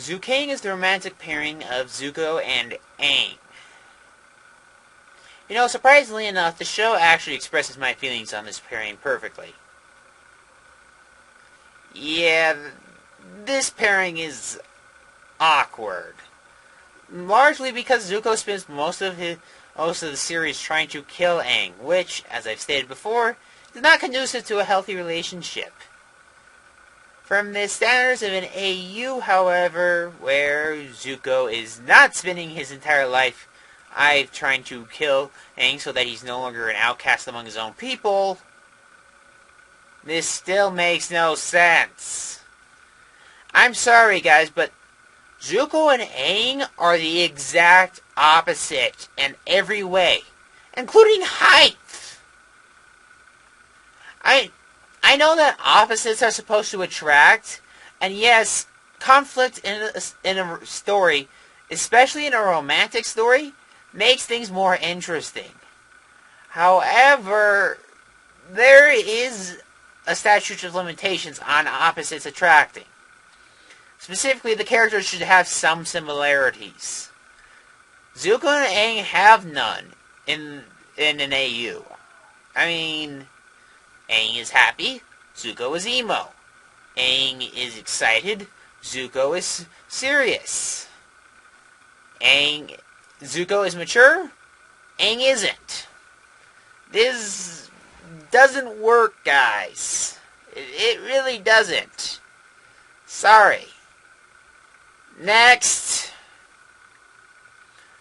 Zucane is the romantic pairing of Zuko and Aang. You know, surprisingly enough, the show actually expresses my feelings on this pairing perfectly. Yeah, this pairing is awkward. Largely because Zuko spends most of the series trying to kill Aang, which, as I've stated before, is not conducive to a healthy relationship. From the standards of an AU, however, where Zuko is not spending his entire life trying to kill Aang so that he's no longer an outcast among his own people, this still makes no sense. I'm sorry, guys, but Zuko and Aang are the exact opposite in every way, including height. I know that opposites are supposed to attract, and yes, conflict in a story, especially in a romantic story, makes things more interesting. However, there is a statute of limitations on opposites attracting. Specifically, the characters should have some similarities. Zuko and Aang have none in an AU. I mean, Aang is happy, Zuko is emo. Aang is excited, Zuko is serious. Zuko is mature, Aang isn't. This doesn't work, guys. It really doesn't. Sorry. Next.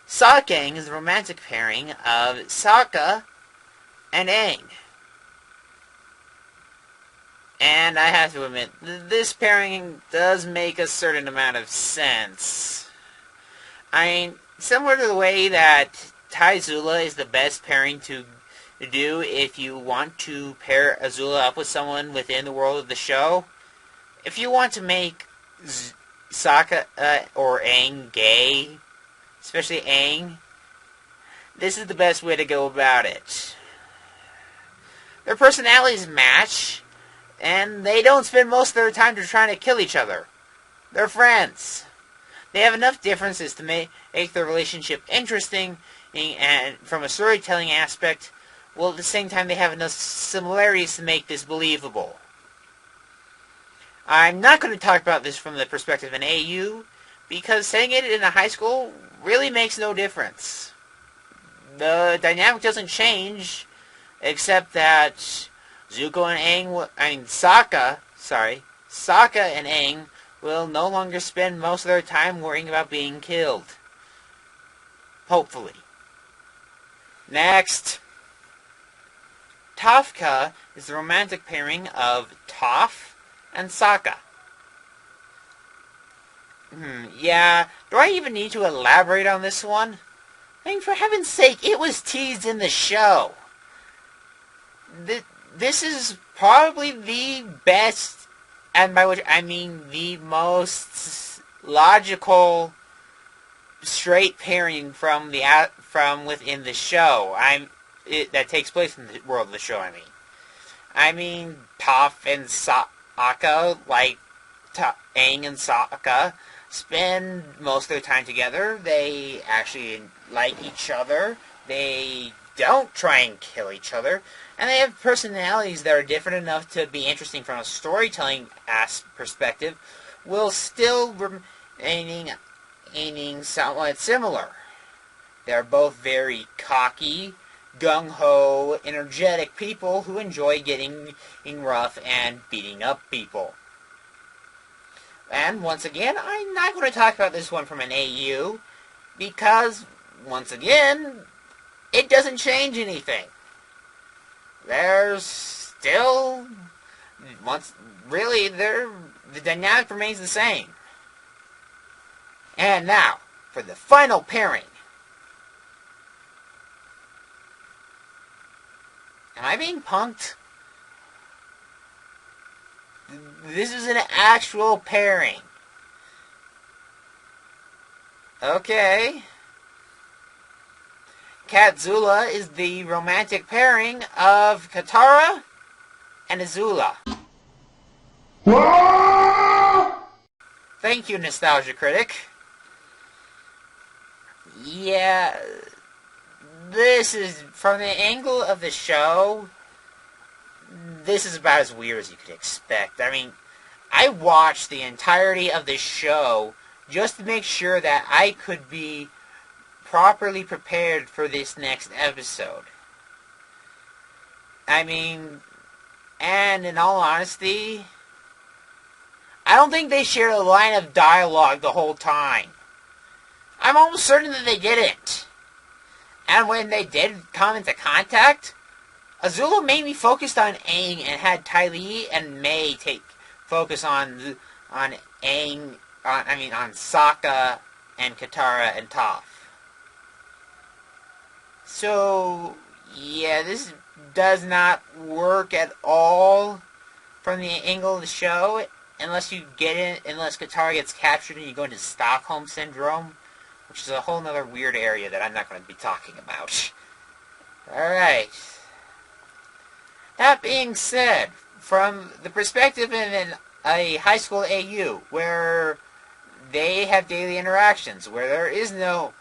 Sokka is the romantic pairing of Sokka and Aang. And I have to admit, this pairing does make a certain amount of sense. I mean, similar to the way that Tai-Zula is the best pairing to do if you want to pair Azula up with someone within the world of the show. If you want to make Sokka or Aang gay, especially Aang, this is the best way to go about it. Their personalities match, and they don't spend most of their time trying to kill each other. They're friends. They have enough differences to make their relationship interesting, and from a storytelling aspect, while at the same time they have enough similarities to make this believable. I'm not going to talk about this from the perspective of an AU, because saying it in a high school really makes no difference. The dynamic doesn't change, except that Sokka and Aang will no longer spend most of their time worrying about being killed. Hopefully. Next. Toph is the romantic pairing of Toph and Sokka. Yeah, do I even need to elaborate on this one? I mean, for heaven's sake, it was teased in the show. This is probably the best, and by which I mean the most logical, straight pairing from within the show. That takes place in the world of the show. I mean, Toph and Sokka, like Aang and Sokka, spend most of their time together. They actually like each other. They don't try and kill each other. And they have personalities that are different enough to be interesting from a storytelling perspective, while still remaining somewhat similar. They're both very cocky, gung-ho, energetic people who enjoy getting rough and beating up people. And once again, I'm not going to talk about this one from an AU, because, once again, it doesn't change anything. There's still, the dynamic remains the same. And now, for the final pairing. Am I being punked? This is an actual pairing. Okay. Katzula is the romantic pairing of Katara and Azula. Thank you, Nostalgia Critic. Yeah, this is, from the angle of the show, this is about as weird as you could expect. I mean, I watched the entirety of this show just to make sure that I could be properly prepared for this next episode. I mean, and in all honesty, I don't think they shared a line of dialogue the whole time. I'm almost certain that they didn't. And when they did come into contact, Azula mainly focused on Aang and had Ty Lee and Mai take focus on Aang, on Sokka and Katara and Toph. So, yeah, this does not work at all from the angle of the show, unless Katara gets captured and you go into Stockholm Syndrome, which is a whole other weird area that I'm not going to be talking about. Alright. That being said, from the perspective in a high school AU, where they have daily interactions, where there is no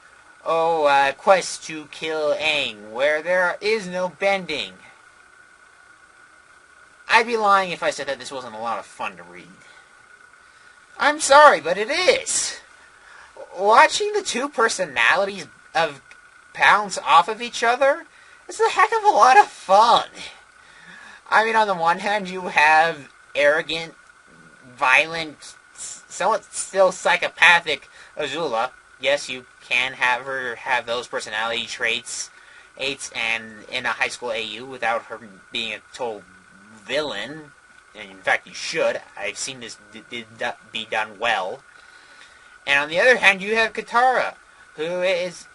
quest to kill Aang, where there is no bending, I'd be lying if I said that this wasn't a lot of fun to read. I'm sorry, but it is. Watching the two personalities bounce off of each other is a heck of a lot of fun. I mean, on the one hand, you have arrogant, violent, somewhat still psychopathic Azula. Yes, you can have her have those personality traits, and in a high school AU without her being a total villain. And in fact, you should. I've seen this be done well. And on the other hand, you have Katara, who is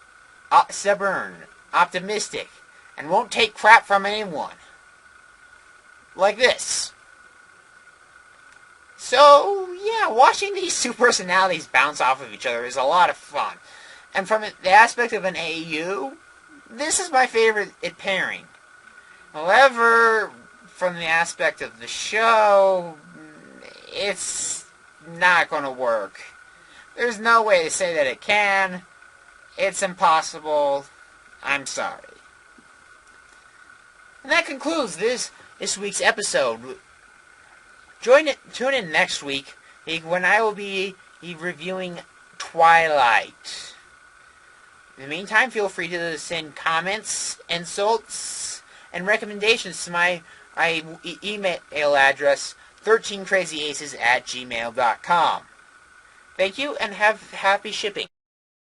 stubborn, optimistic, and won't take crap from anyone. Like this. So, yeah, watching these two personalities bounce off of each other is a lot of fun. And from the aspect of an AU, this is my favorite pairing. However, from the aspect of the show, it's not going to work. There's no way to say that it can. It's impossible. I'm sorry. And that concludes this week's episode. Tune in next week when I will be reviewing Twilight. In the meantime, feel free to send comments, insults, and recommendations to my email address, 13crazyaces@gmail.com. Thank you, and have happy shipping.